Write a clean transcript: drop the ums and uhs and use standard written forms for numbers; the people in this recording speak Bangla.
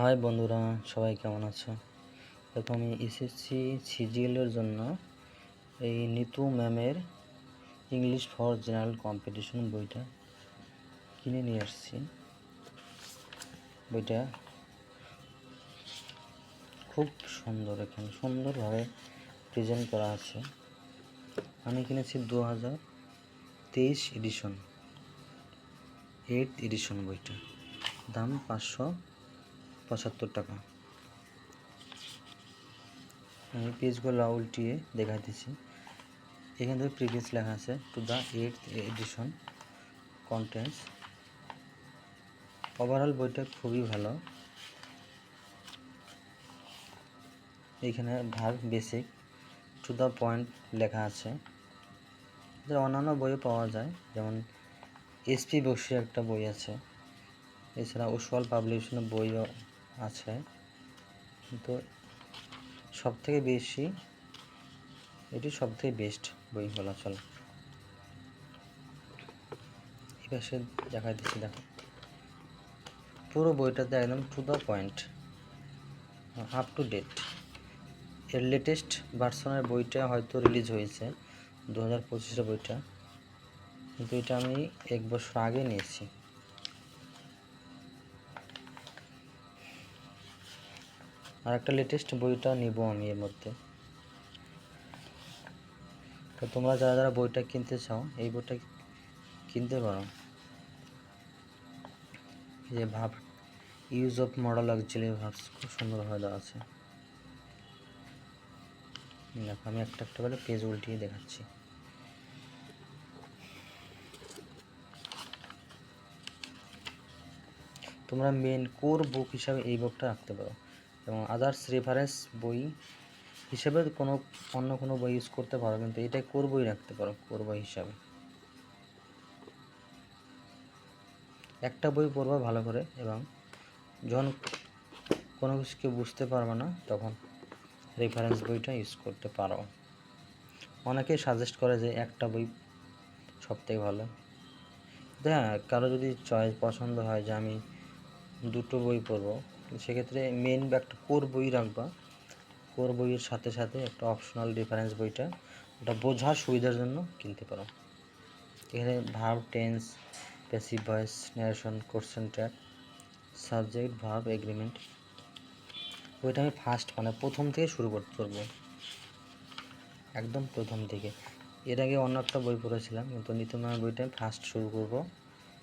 হাই বন্ধুরা, সবাই কেমন আছো? দেখো, আমি এসএসসি সিজিএলের জন্য এই নিতু ম্যামের ইংলিশ ফর জেনারেল কম্পিটিশন বইটা কিনে নিয়ে আসছি। বইটা খুব সুন্দর, এখানে সুন্দরভাবে প্রেজেন্ট করা আছে। আমি কিনেছি 2023 এডিশন, 8th এডিশন। বইটা দাম 575 টাকা। আমি পেজগুলো উল্টিয়ে দেখাইতেছি। এখান থেকে প্রিভিয়াস লেখা আছে to the 8th edition contents. Overall বইটা খুবই ভালো। এখানে verb basic to the point লেখা আছে, যা অন্যান্য বইও পাওয়া যায়, যেমন এসপি বসুর একটা বই আছে, এছাড়া উসওয়াল পাবলিকেশনের বইও আছে। কিন্তু সবথেকে বেশি এটি সবথেকে বেস্ট বই বলা চলে। এই পাশে দেখা দিচ্ছি, দেখো পুরো বইটাতে একদম to the point, up to date. এর লেটেস্ট ভার্সনের বইটা হয়তো রিলিজ হয়েছে 2025-এর বইটা, কিন্তু এটা আমি 1 বছর আগে নিয়েছি। আর একটা লেটেস্ট বইটা নিব আমি এর মধ্যে। তো তোমরা যারা যারা বইটা কিনতে চাও, এই বইটা কিনতে পারো। এই যে ভাব, use of modal auxiliary verbs খুব সুন্দরভাবে দেওয়া আছে। দেখো, আমি একটা একটা করে পেজ উল্টিয়ে দেখাচ্ছি। তোমরা মেন কোর বুক হিসাবে এই বুকটা রাখতে পারো, এবং আদার্স রেফারেন্স বই হিসেবে অন্য কোনো বই ইউজ করতে পারো, কিন্তু এটাই কোর বই রাখতে পারো, কোর বই হিসাবে। একটা বই পড়বা ভালো করে, এবং যখন কোনো কিছু কেউ বুঝতে পারবে না, তখন রেফারেন্স বইটা ইউজ করতে পারো। অনেকেই সাজেস্ট করে যে একটা বই সবথেকে ভালো। হ্যাঁ, কারো যদি চয়েস পছন্দ হয় যে আমি দুটো বই পড়বো, সেক্ষেত্রে মেন বা একটা কোর বই রাখবা। কোর বইয়ের সাথে সাথে একটা অপশনাল রেফারেন্স বইটা, ওটা বোঝার সুবিধার জন্য কিনতে পারো। এখানে verb, tense, passive voice, narration, question track, subject, verb, agreement. বইটা আমি প্রথম থেকে শুরু করবো, একদম প্রথম থেকে। এর আগে অন্য একটা বই পড়েছিলাম, কিন্তু নিতু ম্যামের বইটা আমি ফার্স্ট শুরু করবো।